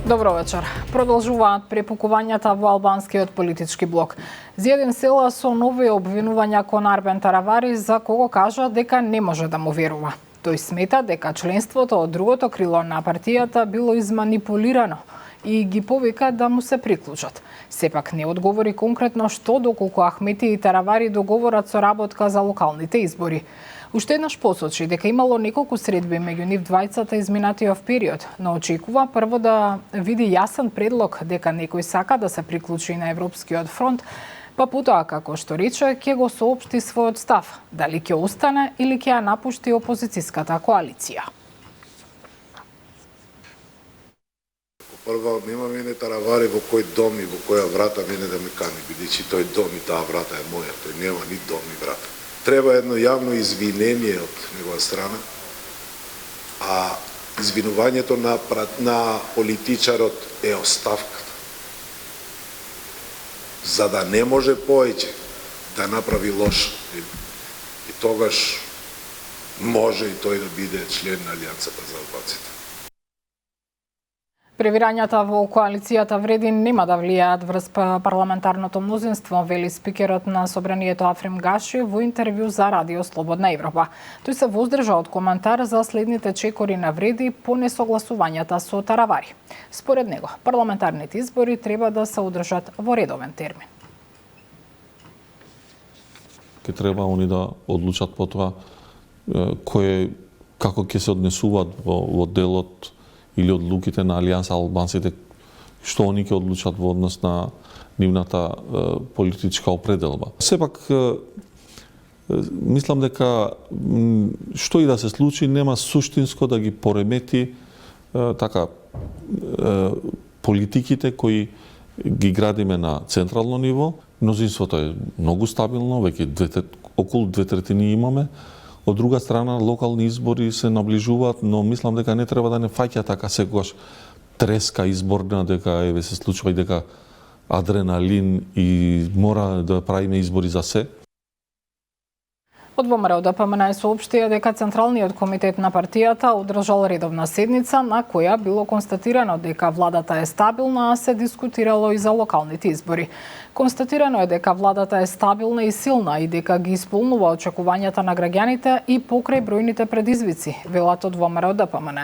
Добро вечер. Продолжуваат препукувањата во албанскиот политички блок. Зједин села со нови обвинувања кон Арбен Таравари, за кого кажа дека не може да му верува. Тој смета дека членството од другото крило на партијата било изманипулирано и ги повика да му се приклучат. Сепак не одговори конкретно што доколку Ахмети и Таравари договорат соработка за локалните избори. Уште еднаш посочи дека имало неколку средби меѓу нив двајцата изминатиот период, но очекува прво да види јасен предлог дека некој сака да се приклучи на Европскиот фронт, па потоа, како што рече, ќе го соопшти својот став, дали ќе остане или ќе ја напушти опозицијската коалиција. Прво, нема мене Таравари во кој дом и во која врата мене да ме кани, бидејќи тој дом и таа врата е моја, тој нема ни дом ни врата. Треба едно јавно извинение од негова страна, а извинувањето на политичарот е оставката. За да не може повеќе да направи лош. И тогаш може и тој да биде член на Алијансата за албанците. Превирањата во коалицијата вреди нема да влијаат врз парламентарното мнозинство, вели спикерот на Собранието Африм Гаши во интервју за Радио Слободна Европа. Тој се воздржа од коментар за следните чекори на вреди по несогласувањата со Таравари. Според него, парламентарните избори треба да се одржат во редовен термин. Ке треба они да одлучат по тоа како ќе се однесуваат во делот или одлуките на Алијанса албанците, што они ќе одлучат во однос на нивната политичка определба. Сепак, мислам дека што и да се случи, нема суштинско да ги поремети политиките кои ги градиме на централно ниво. Мнозинството е многу стабилно, веќе околу 2/3 имаме. Од друга страна, локални избори се наближуваат, но мислам дека не треба да не фаќа така секогаш треска изборна, дека еве се случува и дека адреналин и мора да правиме избори за се. Од ВМРО ДПМН соопштија дека Централниот комитет на партијата одржал редовна седница на која било констатирано дека владата е стабилна, а се дискутирало и за локалните избори. Констатирано е дека владата е стабилна и силна и дека ги исполнува очекувањата на граѓаните и покрај бројните предизвици, велат од ВМРО ДПМН.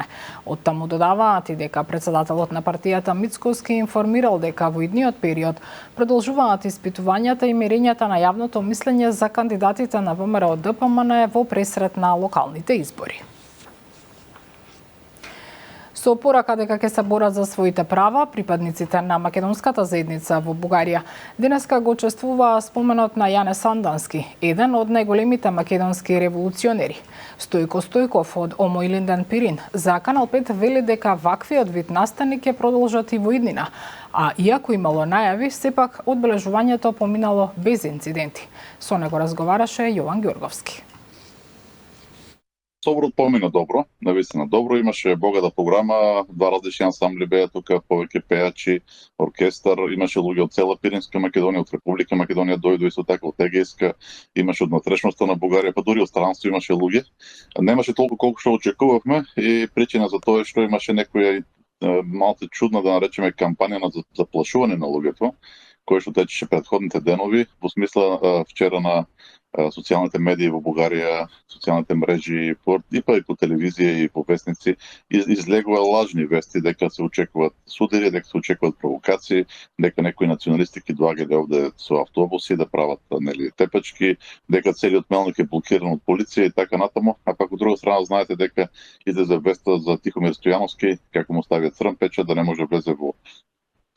Оттаму додаваат и дека председателот на партијата Мицкоски информирал дека во идниот период продолжуваат испитувањата и мерењата на јавното мислење за кандидатите на ВМРО ДПМН во пресрет на локалните избори. Со порака дека ќе се борат за своите права, припадниците на македонската заедница во Бугарија денеска го чествуваа споменот на Јане Сандански, еден од најголемите македонски револуционери. Стојко Стојков од Омо Илинден Пирин за Канал 5 вели дека ваквиот вид настани ќе продолжат и во иднина, а иако имало најави, сепак одбележувањето поминало без инциденти. Со него разговараше Јован Ѓорговски. Соборот помина добро, навистина добро, имаше богата програма, два различни ансамбли беа тука, повеќе пејачи, оркестар, имаше луѓе од цела Пиринска Македонија, од Република Македонија дојдоа исто така од Егејска, имаше од натрешноста на Бугарија, па дури од странство имаше луѓе. Немаше толку колку што очекувавме и причина за тоа е што имаше некоја малку чудна, да наречеме, кампања на заплашување на луѓето, кој што течеше претходните денови, во смисла вчера на социјалните медии во Бугарија, социјалните мрежи, и по телевизија и по вестници, излегува лажни вести дека се очекуваат судари, дека се очекуваат провокации, дека некои националисти ќе доаѓале овде со автобуси да прават тепачки, дека целиот Мелник е блокиран од полиција и така натаму, а пак од друга страна знаете дека излезе веста за Тихомир Стојановски, како му ставиат црн печат да не може да влезе во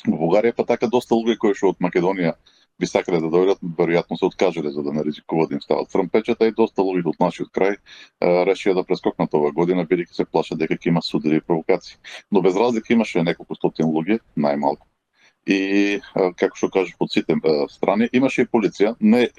Бугарија, па така доста луѓе кои што од Македонија би сакале да дојдат, веројатно се откажале за да не ризикуваат да им стават црн печата, и доста луѓе од нашиот крај решија да прескокнат ова година, бидејќи се плашат дека ќе има судари и провокации. Но без разлика имаше неколку стотин луѓе, најмалку. И, како што кажеш, под сите страни, имаше и полиција, не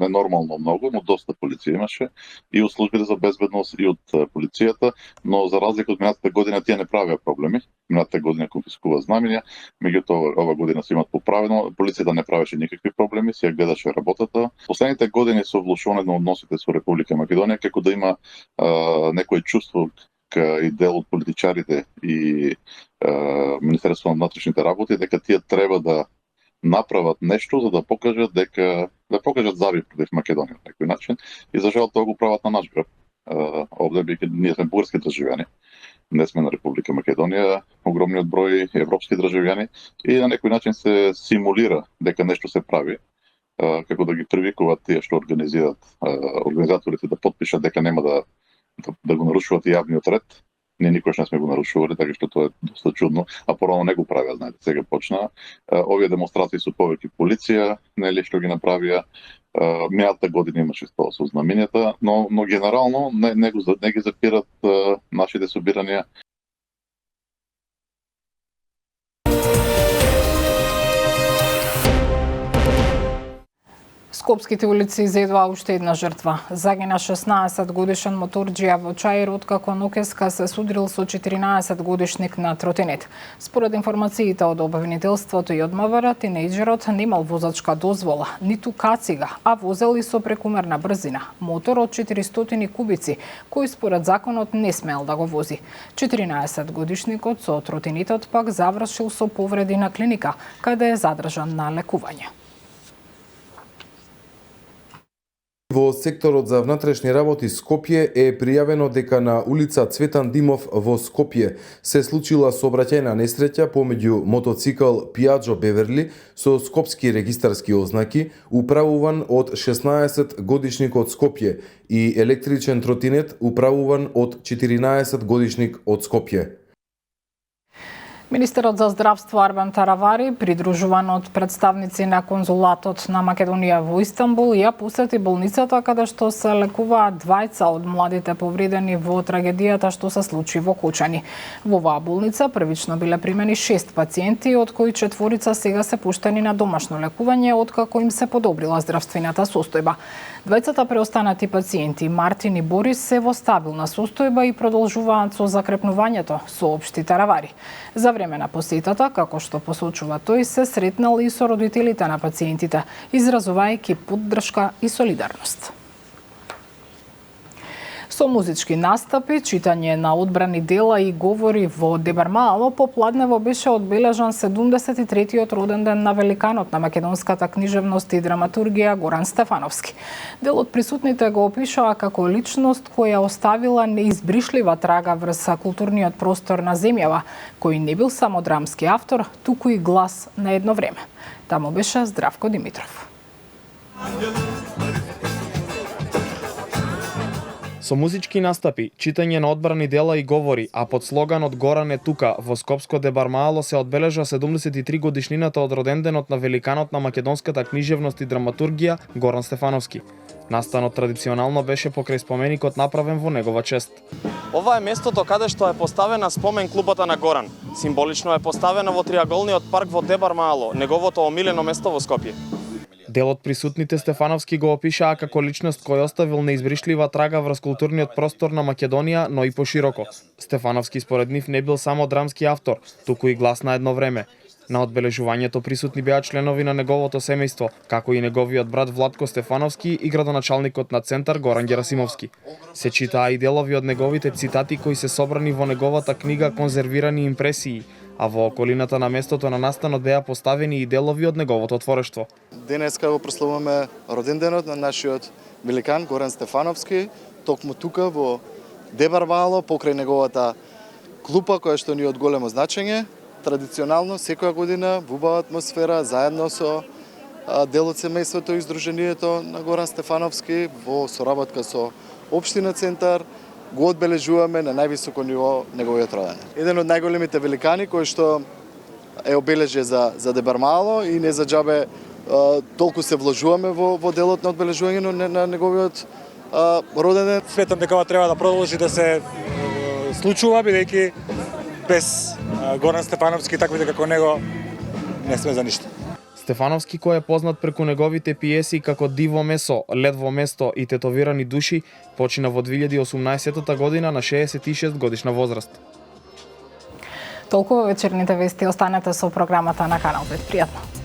нормално многу, но доста полиција имаше, и од службите за безбедност, и од полицијата, но за разлика од минатата година тие не правеа проблеми. Минатата година конфискува знамења, меѓутоа ова година се имат поправено, полицијата не правеше никакви проблеми, си ја гледаше работата. Последните години со влошување на односите со Република Македонија, како да има некој чувство и дел од политичарите и Министерството на внатрешните работи дека тие треба да направат нешто за да покажат зави против Македонија на некој начин и за жал тоа го прават на наш грб. Овде биќе ние сме бугарски државјани, не сме на Република Македонија, огромниот број европски државјани и на некој начин се симулира дека нешто се прави, како да ги привикуваат тие што организаторите да потпишат дека нема да го нарушуваат и јавниот ред. Ние никош не сме го нарушували, така што тоа е доста чудно, а порано не го правеа, знаете, сега почна. Овие демонстрации со повеќе полиција, нели што ги направија, минатата година имаше тоа со знаменијата, но генерално не ги запират нашите собирања. Скопските улици изедоа уште една жртва. Загина 16-годишен моторџија во Чаир откако нокеска се судрил со 14-годишник на тротинет. Според информациите од обвинителството и од МВР, тинејџерот немал возачка дозвола, ниту кацига, а возел и со прекумерна брзина. Мотор од 400 кубици, кој според законот не смел да го вози. 14-годишникот со тротинетот пак завршил со повреди на клиника, каде е задржан на лекување. Во секторот за внатрешни работи Скопје е пријавено дека на улица Цветан Димов во Скопје се случила сообраќајна несреќа помеѓу мотоцикл Piaggio Beverly со скопски регистарски ознаки, управуван од 16-годишник од Скопје и електричен тротинет управуван од 14-годишник од Скопје. Министерот за здравство Арбен Таравари, придружуван од представници на конзулатот на Македонија во Истанбул, ја посети болницата каде што се лекуваат двајца од младите повредени во трагедијата што се случи во Кочани. Во оваа болница првично биле примени 6 пациенти, од кои 4 сега се пуштени на домашно лекување откако им се подобрила здравствената состојба. Двајцата преостанати пациенти, Мартин и Борис, се во стабилна состојба и продолжуваат со закрепнувањето, соопшти Таравари. За време на посетата, како што посочува тој, се сретнал и со родителите на пациентите, изразувајќи поддршка и солидарност. Со музички настапи, читање на одбрани дела и говори во Дебармаало, попладнево беше одбележан 73-тиот роден ден на великанот на македонската книжевност и драматургија Горан Стефановски. Дел од присутните го опишаа како личност која оставила неизбришлива трага врз културниот простор на земјава, кој не бил само драмски автор, туку и глас на едно време. Таму беше Здравко Димитров. Со музички настапи, читање на одбрани дела и говори, а под слоганот Горан е тука, во Скопско Дебармаало се одбележа 73 годишнината од роденденот на великанот на македонската книжевност и драматургија Горан Стефановски. Настанот традиционално беше покрај споменикот направен во негова чест. Ова е местото каде што е поставена спомен клупата на Горан. Символично е поставена во триаголниот парк во Дебармаало, неговото омилено место во Скопје. Дел од присутните Стефановски го опишаа како личност кој оставил неизбришлива трага врз културниот простор на Македонија, но и пошироко. Стефановски според нив не бил само драмски автор, туку и глас на едно време. На одбележувањето присутни беа членови на неговото семејство, како и неговиот брат Владко Стефановски и градоначалникот на Центар Горан Герасимовски. Се читаа и делови од неговите цитати кои се собрани во неговата книга Конзервирани импресии, а во околината на местото на настанот беа поставени и делови од неговото творештво. Денеска го прославуваме роденденот на нашиот великан Горан Стефановски, токму тука во Дебармаало, покрај неговата клупа која што ни е од големо значење. Традиционално секоја година во убава атмосфера заедно со дел од семејството и издруженијето на Горан Стефановски во соработка со општина Центар го одбележуваме на највисоко ниво неговиот роден. Еден од најголемите великани кој што е обележје за Дебармаало и не за џабе толку се вложуваме во делот на одбележување на неговиот роден ден. Сметам дека ова треба да продолжи да се случува, бидејќи без Горан Стефановски таквите како него не сме за ништо. Стефановски, кој е познат преку неговите пиеси како Диво месо, Лед во место и Тетовирани души, почина во 2018 година на 66 годишна возраст. Толку вечерните вести, останете со програмата на Канал 5. Пријатно.